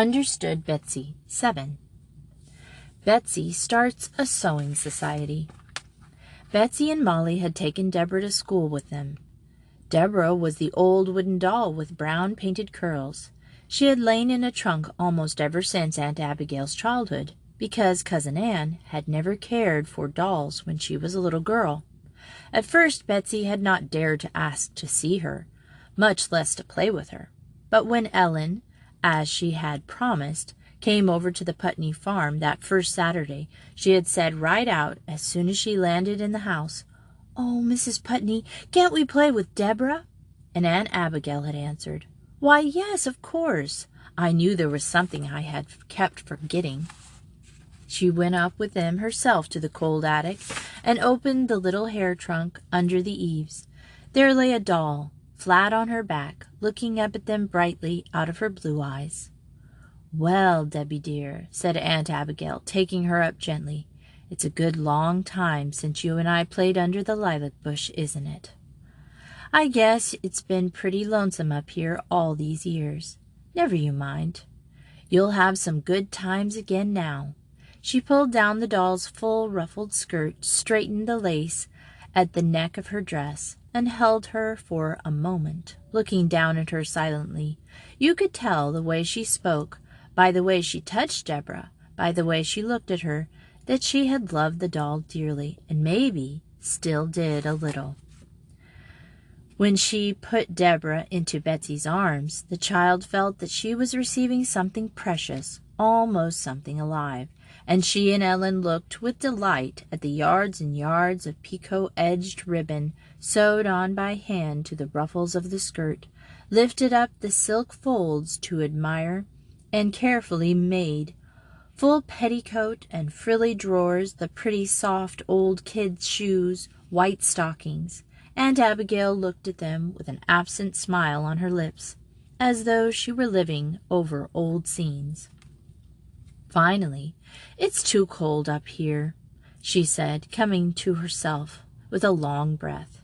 Understood Betsy. 7. Betsy starts a sewing society. Betsy and Molly had taken Deborah to school with them. Deborah was the old wooden doll with brown painted curls. She had lain in a trunk almost ever since Aunt Abigail's childhood, because Cousin Anne had never cared for dolls when she was a little girl. At first Betsy had not dared to ask to see her, much less to play with her. But when Ellen, as she had promised, came over to the Putney Farm that first Saturday, she had said right out as soon as she landed in the house, "Oh, Mrs. Putney, can't we play with Deborah?" And Aunt Abigail had answered, "Why, yes, of course. I knew there was something I had kept forgetting." She went up with them herself to the cold attic and opened the little hair trunk under the eaves. There lay a doll, flat on her back, looking up at them brightly out of her blue eyes. "Well, Debbie dear," said Aunt Abigail, taking her up gently, "it's a good long time since you and I played under the lilac bush, isn't it? I guess it's been pretty lonesome up here all these years. Never you mind. You'll have some good times again now." She pulled down the doll's full ruffled skirt, straightened the lace at the neck of her dress, and held her for a moment, looking down at her silently. You could tell the way she spoke, by the way she touched Deborah, by the way she looked at her, that she had loved the doll dearly, and maybe still did a little. When she put Deborah into Betsy's arms, the child felt that she was receiving something precious, almost something alive, and she and Ellen looked with delight at the yards and yards of picot-edged ribbon sewed on by hand to the ruffles of the skirt, lifted up the silk folds to admire, and carefully made full petticoat and frilly drawers, the pretty soft old kid shoes, white stockings. Aunt Abigail looked at them with an absent smile on her lips, as though she were living over old scenes. Finally, "It's too cold up here," she said, coming to herself with a long breath.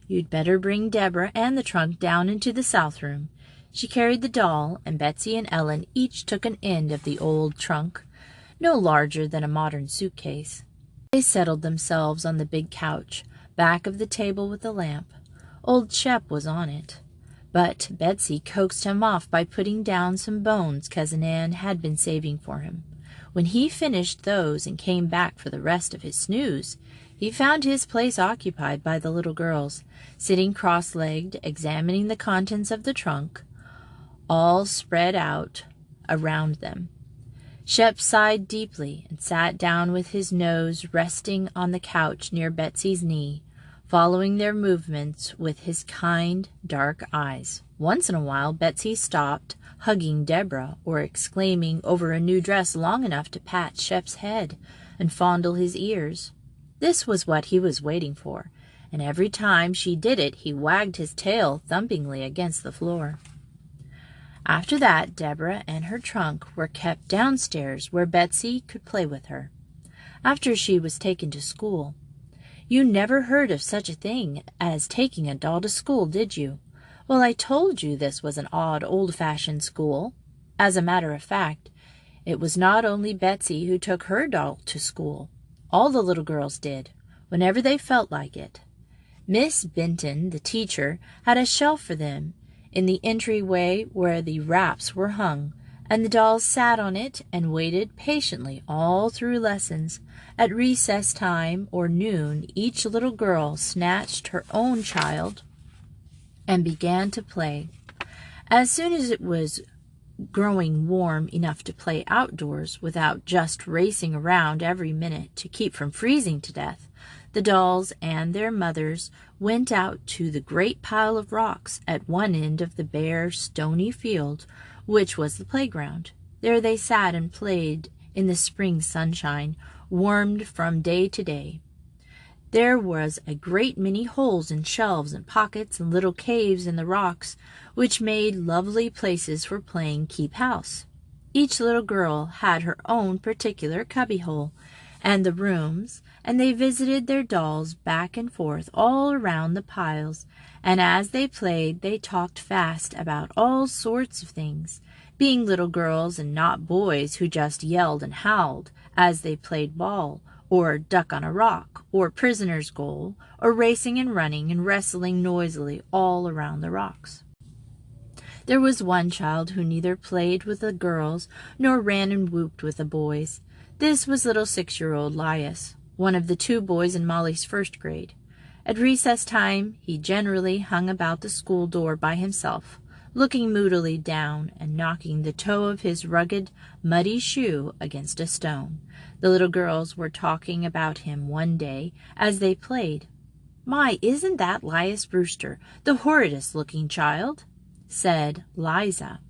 "You'd better bring Deborah and the trunk down into the south room." She carried the doll, and Betsy and Ellen each took an end of the old trunk, no larger than a modern suitcase. They settled themselves on the big couch, back of the table with the lamp. Old Shep was on it, but Betsy coaxed him off by putting down some bones Cousin Anne had been saving for him. When he finished those and came back for the rest of his snooze, he found his place occupied by the little girls, sitting cross-legged, examining the contents of the trunk, all spread out around them. Shep sighed deeply and sat down with his nose resting on the couch near Betsy's knee, following their movements with his kind, dark eyes. Once in a while Betsy stopped, hugging Deborah, or exclaiming over a new dress long enough to pat Shep's head and fondle his ears. This was what he was waiting for, and every time she did it he wagged his tail thumpingly against the floor. After that, Deborah and her trunk were kept downstairs where Betsy could play with her, after she was taken to school. You never heard of such a thing as taking a doll to school, did you? Well, I told you this was an odd, old-fashioned school. As a matter of fact, it was not only Betsy who took her doll to school. All the little girls did, whenever they felt like it. Miss Benton, the teacher, had a shelf for them in the entryway where the wraps were hung, and the dolls sat on it and waited patiently all through lessons. At recess time or noon, each little girl snatched her own child and began to play. As soon as it was growing warm enough to play outdoors without just racing around every minute to keep from freezing to death, the dolls and their mothers went out to the great pile of rocks at one end of the bare, stony field, which was the playground. There they sat and played in the spring sunshine, warmed from day to day. There was a great many holes and shelves and pockets and little caves in the rocks, which made lovely places for playing keep house. Each little girl had her own particular cubbyhole, and the rooms, and they visited their dolls back and forth all around the piles, and as they played they talked fast about all sorts of things. being little girls and not boys who just yelled and howled as they played ball, or duck on a rock, or prisoner's goal, or racing and running and wrestling noisily all around the rocks. There was one child who neither played with the girls nor ran and whooped with the boys. This was little 6-year-old Lias, one of the 2 boys in Molly's 1st grade. At recess time he generally hung about the school door by himself, looking moodily down and knocking the toe of his rugged, muddy shoe against a stone. The little girls were talking about him one day as they played. "My, isn't that Lias Brewster, the horridest-looking child?" said Liza,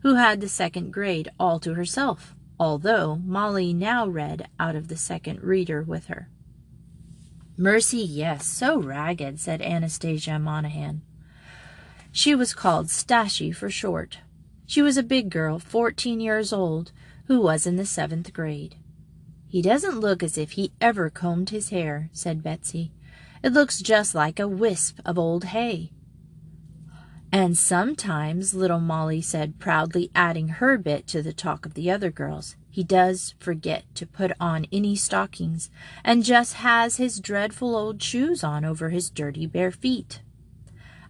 who had the 2nd grade all to herself, although Molly now read out of the 2nd reader with her. "Mercy, yes, so ragged," said Anastasia Monahan. She was called Stashy for short. She was a big girl, 14 years old, who was in the 7th grade. "He doesn't look as if he ever combed his hair," said Betsy. "It looks just like a wisp of old hay." "And sometimes," little Molly said proudly, adding her bit to the talk of the other girls, "he does forget to put on any stockings, and just has his dreadful old shoes on over his dirty bare feet."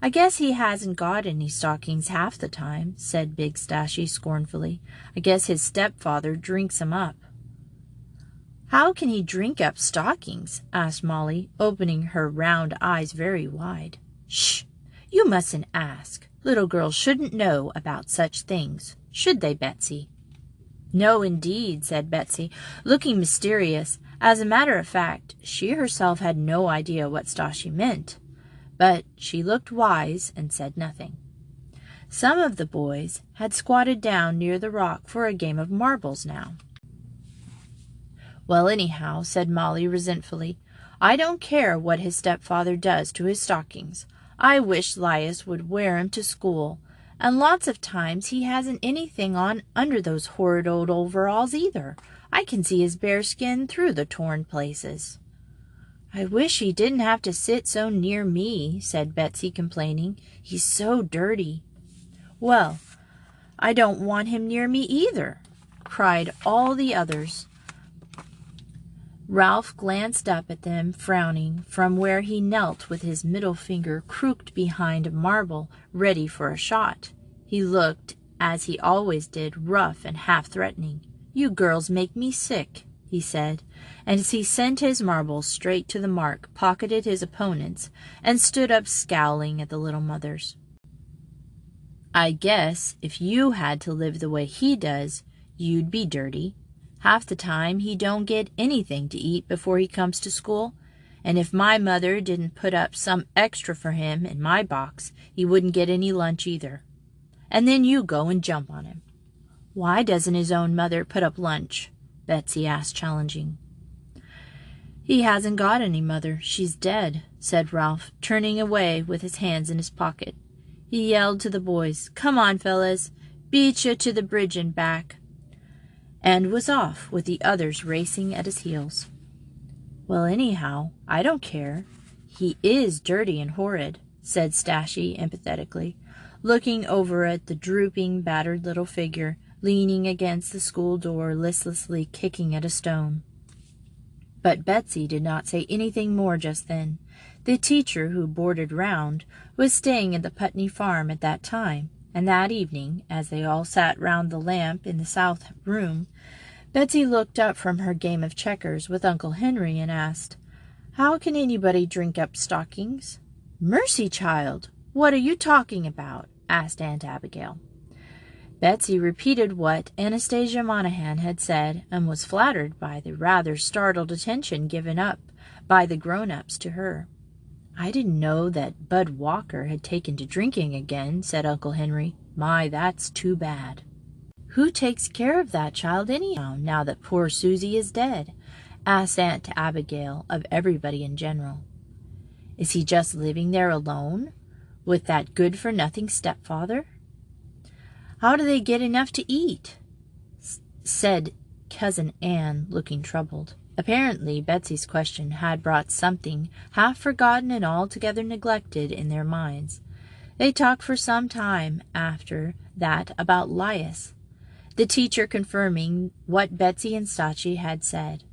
"I guess he hasn't got any stockings half the time," said Big Stashy scornfully. "I guess his stepfather drinks 'em up." "How can he drink up stockings?" asked Molly, opening her round eyes very wide. "Shh! You mustn't ask. Little girls shouldn't know about such things, should they, Betsy?" "No, indeed," said Betsy, looking mysterious. As a matter of fact, she herself had no idea what Stashy meant, but she looked wise and said nothing. Some of the boys had squatted down near the rock for a game of marbles now. "Well, anyhow," said Molly resentfully, "I don't care what his stepfather does to his stockings. I wish Lias would wear 'em to school, and lots of times he hasn't anything on under those horrid old overalls either. I can see his bare skin through the torn places." "I wish he didn't have to sit so near me," said Betsy, complaining. "He's so dirty." "Well, I don't want him near me either," cried all the others. Ralph glanced up at them, frowning, from where he knelt with his middle finger crooked behind a marble, ready for a shot. He looked, as he always did, rough and half-threatening. "You girls make me sick," he said, and as he sent his marbles straight to the mark, pocketed his opponent's, and stood up scowling at the little mothers. "I guess if you had to live the way he does, you'd be dirty. Half the time he don't get anything to eat before he comes to school, and if my mother didn't put up some extra for him in my box, he wouldn't get any lunch either. And then you go and jump on him." "Why doesn't his own mother put up lunch?" Betsy asked, challenging. "He hasn't got any mother. She's dead," said Ralph, turning away with his hands in his pocket. He yelled to the boys, "Come on, fellas, beat you to the bridge and back," and was off, with the others racing at his heels. "Well, anyhow, I don't care. He is dirty and horrid," said Stashy empathetically, looking over at the drooping, battered little figure leaning against the school door, listlessly kicking at a stone. But Betsy did not say anything more just then. The teacher who boarded round was staying at the Putney Farm at that time, and that evening, as they all sat round the lamp in the south room, Betsy looked up from her game of checkers with Uncle Henry and asked, "How can anybody drink up stockings?" "Mercy, child, what are you talking about?" asked Aunt Abigail. Betsy repeated what Anastasia Monahan had said, and was flattered by the rather startled attention given up by the grown-ups to her. "I didn't know that Bud Walker had taken to drinking again," said Uncle Henry. "My, that's too bad." "Who takes care of that child anyhow, now that poor Susie is dead?" asked Aunt Abigail of everybody in general. "Is he just living there alone, with that good-for-nothing stepfather?" "How do they get enough to eat?" said Cousin Anne, looking troubled. Apparently Betsy's question had brought something half forgotten and altogether neglected in their minds. They talked for some time after that about Lias, the teacher confirming what Betsy and Sachi had said.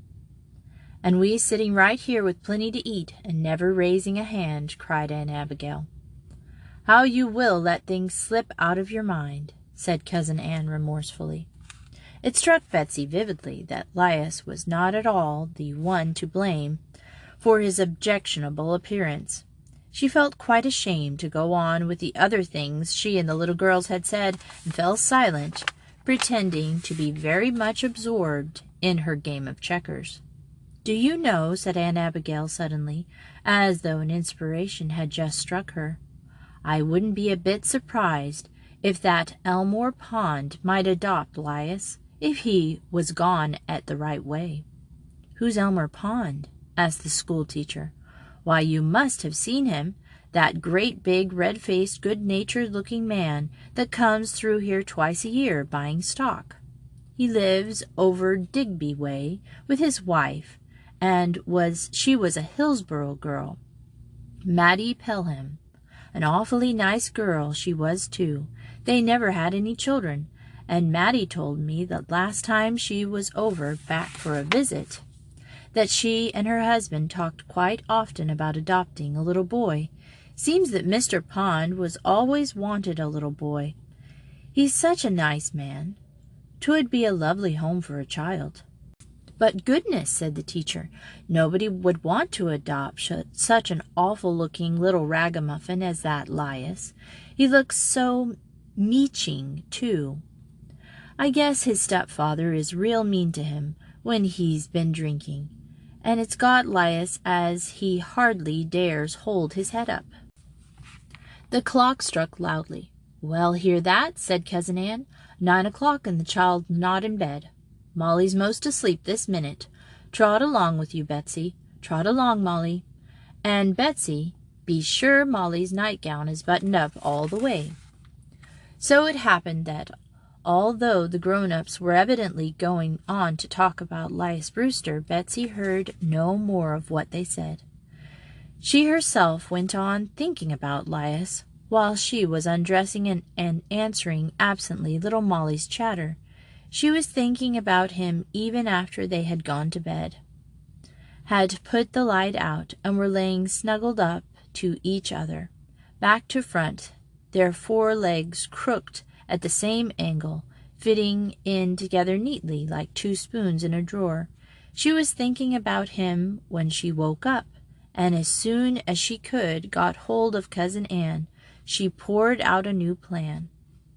"And we sitting right here with plenty to eat and never raising a hand," cried Aunt Abigail. "How you will let things slip out of your mind," said Cousin Ann remorsefully. It struck Betsy vividly that 'Lias was not at all the one to blame for his objectionable appearance. She felt quite ashamed to go on with the other things she and the little girls had said, and fell silent, pretending to be very much absorbed in her game of checkers. "Do you know," said Aunt Abigail suddenly, as though an inspiration had just struck her, "I wouldn't be a bit surprised if that Elmore Pond might adopt 'Lias, if he was gone at the right way." "Who's Elmore Pond?" asked the school teacher. "Why, you must have seen him, that great big red-faced good-natured looking man that comes through here twice a year buying stock. He lives over Digby way with his wife, and she was a Hillsboro girl, Mattie Pelham. An awfully nice girl she was, too. They never had any children, and Mattie told me that last time she was over back for a visit, that she and her husband talked quite often about adopting a little boy. Seems that Mr. Pond was always wanted a little boy. He's such a nice man. 'Twould be a lovely home for a child." "But goodness," said the teacher, "nobody would want to adopt such an awful-looking little ragamuffin as that 'Lias. He looks so meeching, too. I guess his stepfather is real mean to him when he's been drinking, and it's got 'Lias as he hardly dares hold his head up." The clock struck loudly. "Well, hear that?" said Cousin Ann. 9 o'clock, and the child not in bed. Molly's most asleep this minute. Trot along with you, Betsy. Trot along, Molly. And, Betsy, be sure Molly's nightgown is buttoned up all the way." So it happened that, although the grown-ups were evidently going on to talk about 'Lias Brewster, Betsy heard no more of what they said. She herself went on thinking about 'Lias while she was undressing and answering absently little Molly's chatter. She was thinking about him even after they had gone to bed, had put the light out, and were laying snuggled up to each other, back to front, their 4 legs crooked at the same angle, fitting in together neatly like 2 spoons in a drawer. She was thinking about him when she woke up, and as soon as she could got hold of Cousin Ann. She poured out a new plan.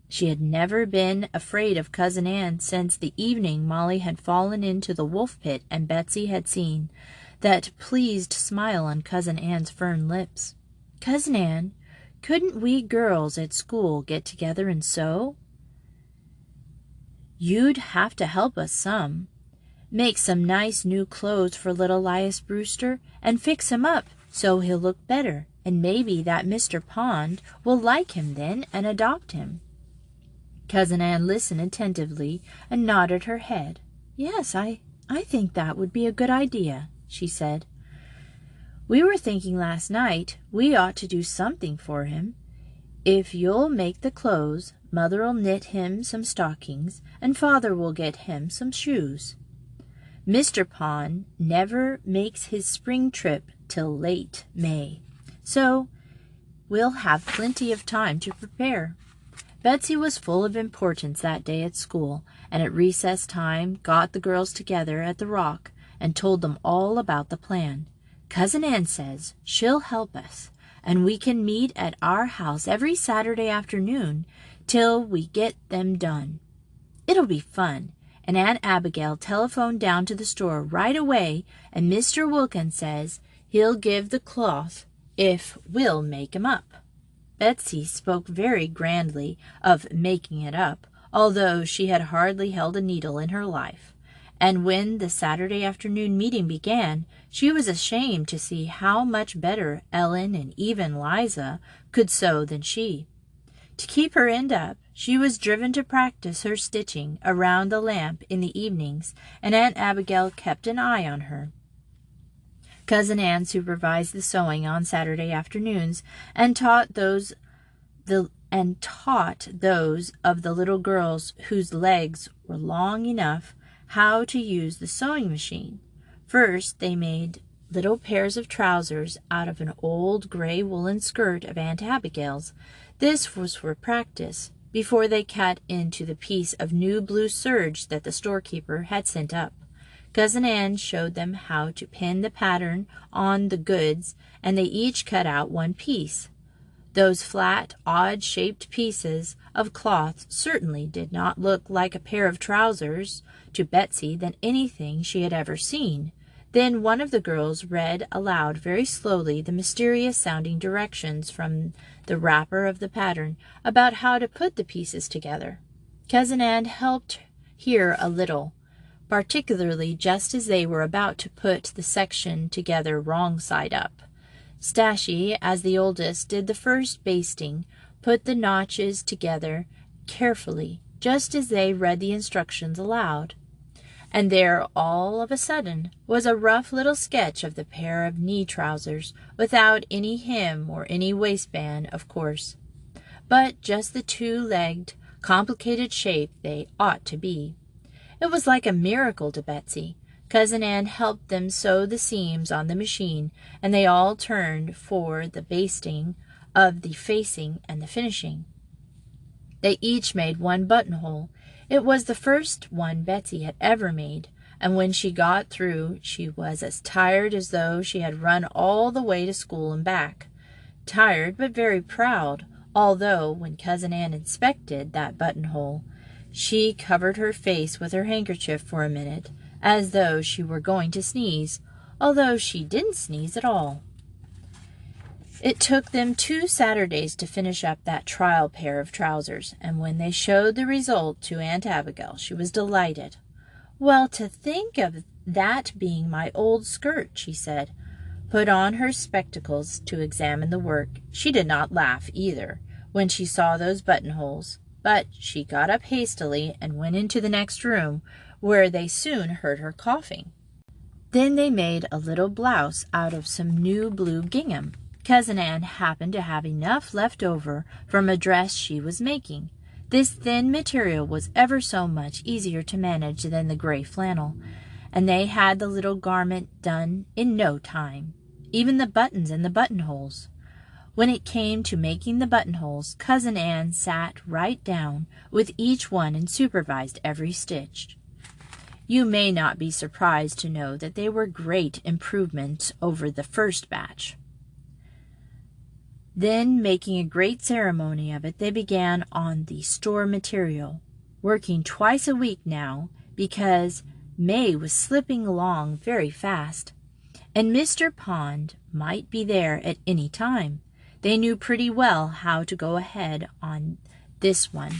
She had never been afraid of Cousin Ann since the evening Molly had fallen into the wolf pit and Betsy had seen that pleased smile on Cousin Ann's firm lips. "Cousin Ann, couldn't we girls at school get together and sew? You'd have to help us some. Make some nice new clothes for little 'Lias Brewster, and fix him up so he'll look better, and maybe that Mr. Pond will like him then and adopt him." Cousin Ann listened attentively and nodded her head. "Yes, I think that would be a good idea," she said. "We were thinking last night we ought to do something for him. If you'll make the clothes, Mother'll knit him some stockings, and Father will get him some shoes. Mr. Pond never makes his spring trip till late May, so we'll have plenty of time to prepare." Betsy was full of importance that day at school, and at recess time got the girls together at the rock and told them all about the plan. "Cousin Ann says she'll help us, and we can meet at our house every Saturday afternoon till we get them done. It'll be fun, and Aunt Abigail telephoned down to the store right away, and Mr. Wilkins says he'll give the cloth if we'll make 'em up." Betsy spoke very grandly of making it up, although she had hardly held a needle in her life, and when the Saturday afternoon meeting began, she was ashamed to see how much better Ellen and even Liza could sew than she. To keep her end up, she was driven to practice her stitching around the lamp in the evenings, and Aunt Abigail kept an eye on her. Cousin Ann supervised the sewing on Saturday afternoons, and taught and taught those of the little girls whose legs were long enough how to use the sewing machine. First, they made little pairs of trousers out of an old gray woolen skirt of Aunt Abigail's. This was for practice, before they cut into the piece of new blue serge that the storekeeper had sent up. Cousin Ann showed them how to pin the pattern on the goods, and they each cut out one piece. Those flat, odd-shaped pieces of cloth certainly did not look like a pair of trousers to Betsy than anything she had ever seen. Then one of the girls read aloud very slowly the mysterious-sounding directions from the wrapper of the pattern about how to put the pieces together. Cousin Ann helped here a little, particularly just as they were about to put the section together wrong side up. Stashie, as the oldest, did the first basting, put the notches together carefully, just as they read the instructions aloud. And there, all of a sudden, was a rough little sketch of the pair of knee trousers, without any hem or any waistband, of course, but just the two-legged, complicated shape they ought to be. It was like a miracle to Betsy. Cousin Ann helped them sew the seams on the machine, and they all turned for the basting of the facing and the finishing. They each made one buttonhole. It was the first one Betsy had ever made, and when she got through she was as tired as though she had run all the way to school and back. Tired, but very proud, although when Cousin Ann inspected that buttonhole, she covered her face with her handkerchief for a minute, as though she were going to sneeze, although she didn't sneeze at all. It took them 2 Saturdays to finish up that trial pair of trousers, and when they showed the result to Aunt Abigail, she was delighted. "Well, to think of that being my old skirt," she said. Put on her spectacles to examine the work. She did not laugh either when she saw those buttonholes, but she got up hastily and went into the next room, where they soon heard her coughing. Then they made a little blouse out of some new blue gingham. Cousin Ann happened to have enough left over from a dress she was making. This thin material was ever so much easier to manage than the gray flannel, and they had the little garment done in no time, even the buttons and the buttonholes. When it came to making the buttonholes, Cousin Ann sat right down with each one and supervised every stitch. You may not be surprised to know that they were great improvements over the first batch. Then, making a great ceremony of it, they began on the store material, working twice a week now, because May was slipping along very fast, and Mr. Pond might be there at any time. They knew pretty well how to go ahead on this one.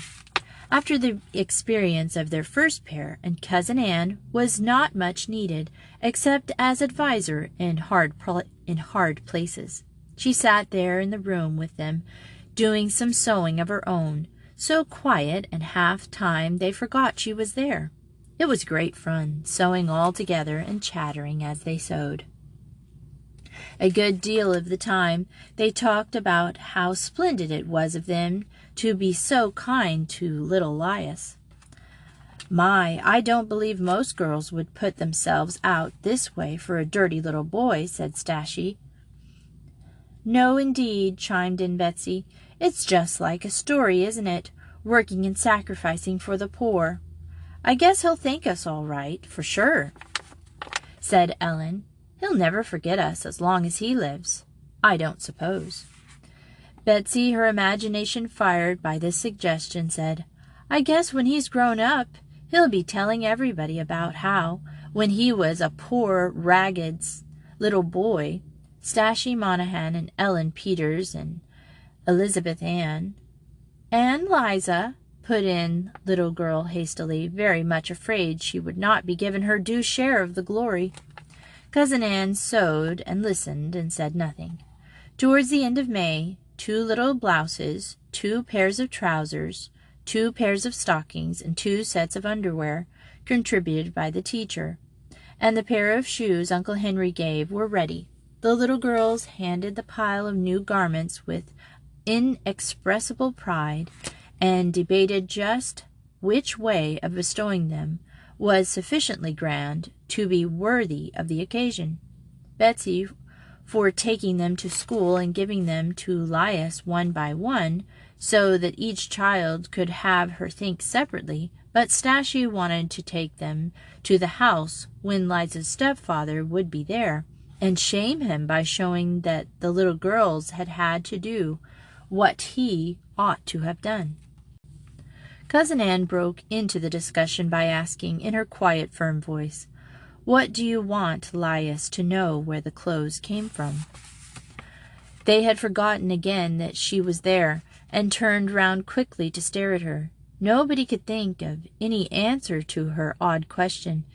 After the experience of their first pair, and Cousin Ann was not much needed, except as adviser in hard places. She sat there in the room with them, doing some sewing of her own, so quiet and half-time they forgot she was there. It was great fun, sewing all together and chattering as they sewed. A good deal of the time they talked about how splendid it was of them to be so kind to little Lias. "My, I don't believe most girls would put themselves out this way for a dirty little boy," said Stashie. "No, indeed," chimed in Betsy. "It's just like a story, isn't it? Working and sacrificing for the poor." "I guess he'll thank us all right, for sure," said Ellen. "He'll never forget us as long as he lives, I don't suppose." Betsy, her imagination fired by this suggestion, said, "I guess when he's grown up, he'll be telling everybody about how, when he was a poor, ragged little boy, Stashie Monahan and Ellen Peters and Elizabeth Ann—" "And Liza," put in little girl hastily, very much afraid she would not be given her due share of the glory. Cousin Ann sewed and listened and said nothing. Towards the end of May, 2 little blouses, 2 pairs of trousers, 2 pairs of stockings, and 2 sets of underwear, contributed by the teacher, and the pair of shoes Uncle Henry gave, were ready. The little girls handed the pile of new garments with inexpressible pride, and debated just which way of bestowing them was sufficiently grand to be worthy of the occasion. Betsy, for taking them to school and giving them to Laius one by one, so that each child could have her think separately, but Stashie wanted to take them to the house when Liza's stepfather would be there, and shame him by showing that the little girls had to do what he ought to have done. Cousin Anne broke into the discussion by asking, in her quiet, firm voice, "What do you want Laius to know where the clothes came from?" They had forgotten again that she was there, and turned round quickly to stare at her. Nobody could think of any answer to her odd question.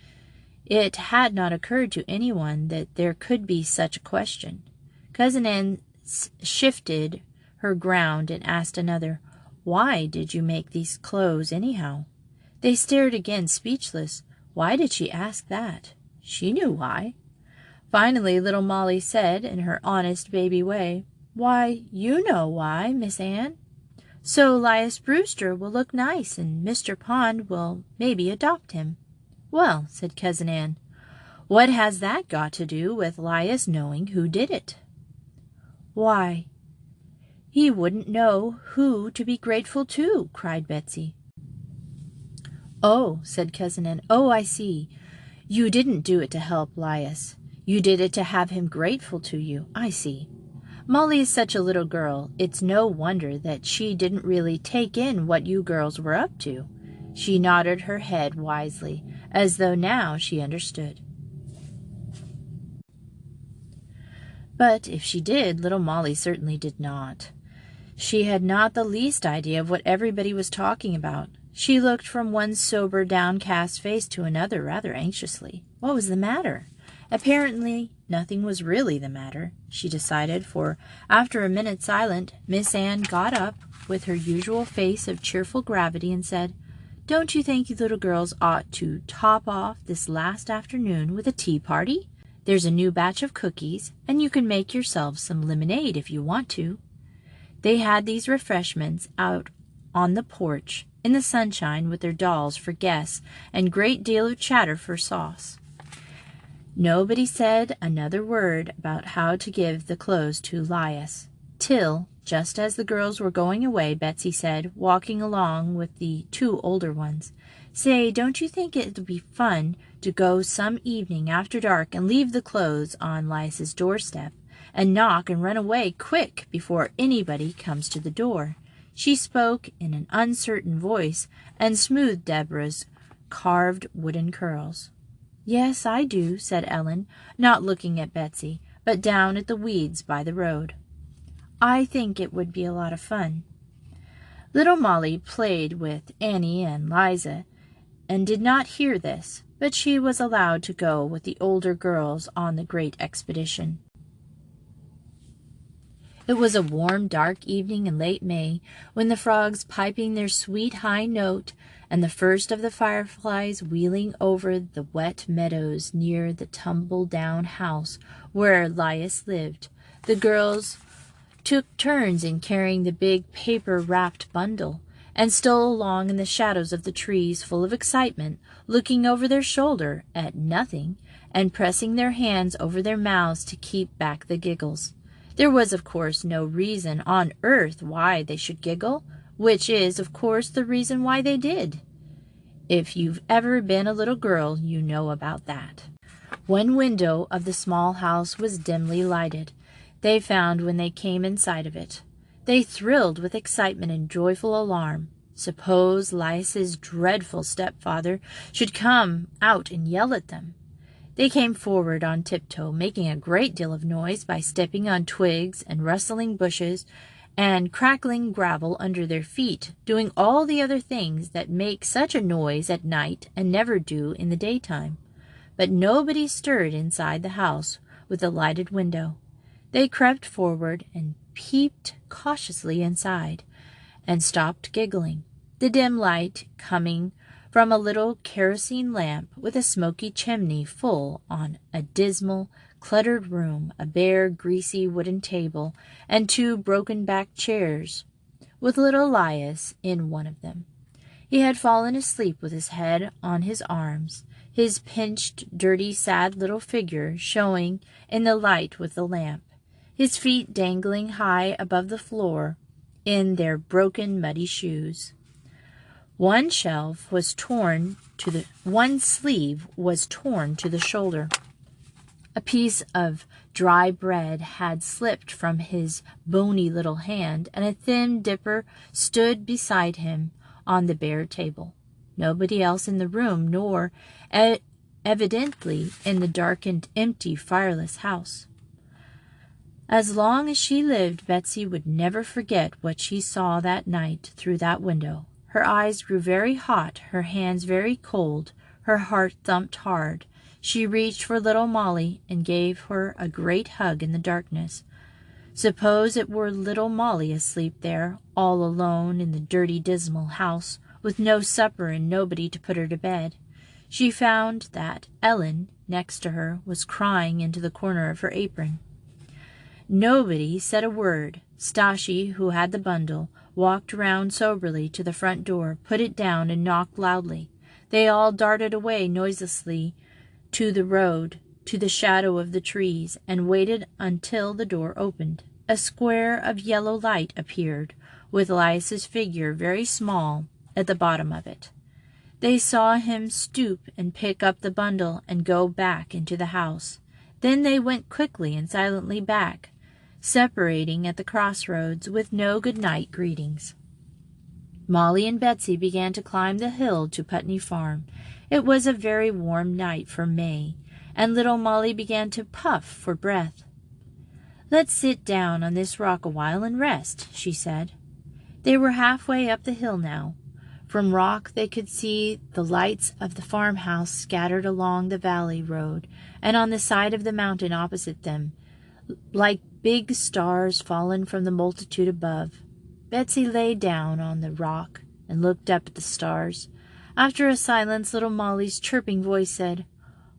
It had not occurred to anyone that there could be such a question. Cousin Anne shifted her ground and asked another, "Why did you make these clothes, anyhow?" They stared again, speechless. Why did she ask that? She knew why. Finally, little Molly said, in her honest baby way, "Why, you know why, Miss Anne. So Laius Brewster will look nice, and Mr. Pond will maybe adopt him." "Well," said Cousin Anne, "what has that got to do with Laius knowing who did it?" "Why, he wouldn't know who to be grateful to," cried Betsy. "Oh," said Cousin Anne, "oh, I see. You didn't do it to help Laius. You did it to have him grateful to you. I see. Molly is such a little girl, it's no wonder that she didn't really take in what you girls were up to." She nodded her head wisely, as though now she understood. But if she did, little Molly certainly did not. She had not the least idea of what everybody was talking about. She looked from one sober, downcast face to another rather anxiously. What was the matter? Apparently nothing was really the matter, she decided, for after a minute's silence, Miss Anne got up with her usual face of cheerful gravity and said, "Don't you think you little girls ought to top off this last afternoon with a tea party? There's a new batch of cookies, and you can make yourselves some lemonade if you want to." They had these refreshments out on the porch in the sunshine with their dolls for guests and great deal of chatter for sauce. Nobody said another word about how to give the clothes to Laius, till, just as the girls were going away, Betsy said, walking along with the two older ones, "Say, don't you think it'd be fun to go some evening after dark and leave the clothes on Laius's doorstep, and knock and run away quick before anybody comes to the door?" She spoke in an uncertain voice and smoothed Deborah's carved wooden curls. "Yes, I do," said Ellen, not looking at Betsy, but down at the weeds by the road. "I think it would be a lot of fun." Little Molly played with Annie and Liza, and did not hear this, but she was allowed to go with the older girls on the great expedition. It was a warm, dark evening in late May, when the frogs piping their sweet high note, and the first of the fireflies wheeling over the wet meadows near the tumble-down house where Laius lived. The girls took turns in carrying the big paper-wrapped bundle, and stole along in the shadows of the trees, full of excitement, looking over their shoulder at nothing, and pressing their hands over their mouths to keep back the giggles. There was, of course, no reason on earth why they should giggle, which is, of course, the reason why they did. If you've ever been a little girl, you know about that. One window of the small house was dimly lighted, they found when they came in sight of it. They thrilled with excitement and joyful alarm. Suppose Laius's dreadful stepfather should come out and yell at them. They came forward on tiptoe, making a great deal of noise by stepping on twigs and rustling bushes and crackling gravel under their feet, doing all the other things that make such a noise at night and never do in the daytime. But nobody stirred inside the house with the lighted window. They crept forward and peeped cautiously inside, and stopped giggling, the dim light coming from a little kerosene lamp with a smoky chimney full on a dismal, cluttered room, a bare, greasy wooden table, and 2 broken-backed chairs, with little Elias in one of them. He had fallen asleep with his head on his arms, his pinched, dirty, sad little figure showing in the light with the lamp, his feet dangling high above the floor in their broken, muddy shoes. One sleeve was torn to the shoulder. A piece of dry bread had slipped from his bony little hand, and a thin dipper stood beside him on the bare table. Nobody else in the room, nor evidently in the darkened, empty, fireless house. As long as she lived, Betsy would never forget what she saw that night through that window. Her eyes grew very hot, her hands very cold, her heart thumped hard. She reached for little Molly and gave her a great hug in the darkness. Suppose it were little Molly asleep there, all alone in the dirty, dismal house, with no supper and nobody to put her to bed. She found that Ellen, next to her, was crying into the corner of her apron. Nobody said a word. Stashi, who had the bundle, walked round soberly to the front door, put it down, and knocked loudly. They all darted away noiselessly to the road, to the shadow of the trees, and waited until the door opened. A square of yellow light appeared, with Elias's figure very small at the bottom of it. They saw him stoop and pick up the bundle and go back into the house. Then they went quickly and silently back, separating at the crossroads with no good-night greetings. Molly and Betsy began to climb the hill to Putney Farm. It was a very warm night for May, and little Molly began to puff for breath. "Let's sit down on this rock a while and rest," she said. They were halfway up the hill now. From rock they could see the lights of the farmhouse scattered along the valley road, and on the side of the mountain opposite them, like big stars fallen from the multitude above. Betsy lay down on the rock and looked up at the stars. After a silence, little Molly's chirping voice said,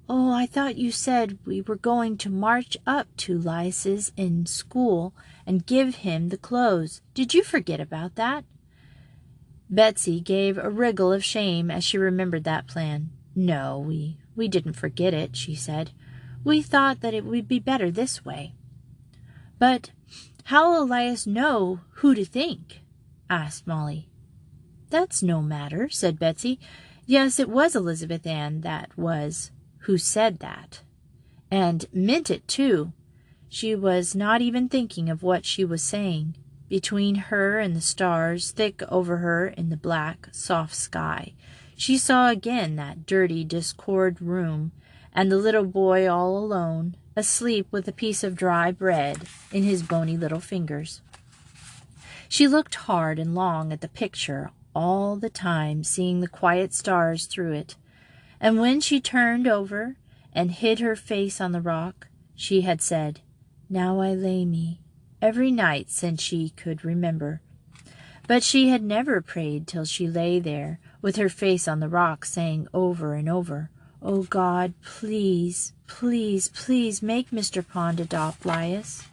"Oh, I thought you said we were going to march up to Elias's in school and give him the clothes. Did you forget about that?" Betsy gave a wriggle of shame as she remembered that plan. "No, we didn't forget it," she said. "We thought that it would be better this way." "But how'll Elias know who to think?" asked Molly. "That's no matter," said Betsy. "Yes, it was Elizabeth Ann who said that, and meant it too. She was not even thinking of what she was saying. Between her and the stars, thick over her in the black, soft sky, she saw again that dirty, discord room, and the little boy all alone, asleep with a piece of dry bread in his bony little fingers. She looked hard and long at the picture, all the time seeing the quiet stars through it, and when she turned over and hid her face on the rock, she had said, "Now I lay me," every night since she could remember. But she had never prayed till she lay there with her face on the rock, saying over and over, "Oh God, please, please, please make Mr. Pond adopt Elias."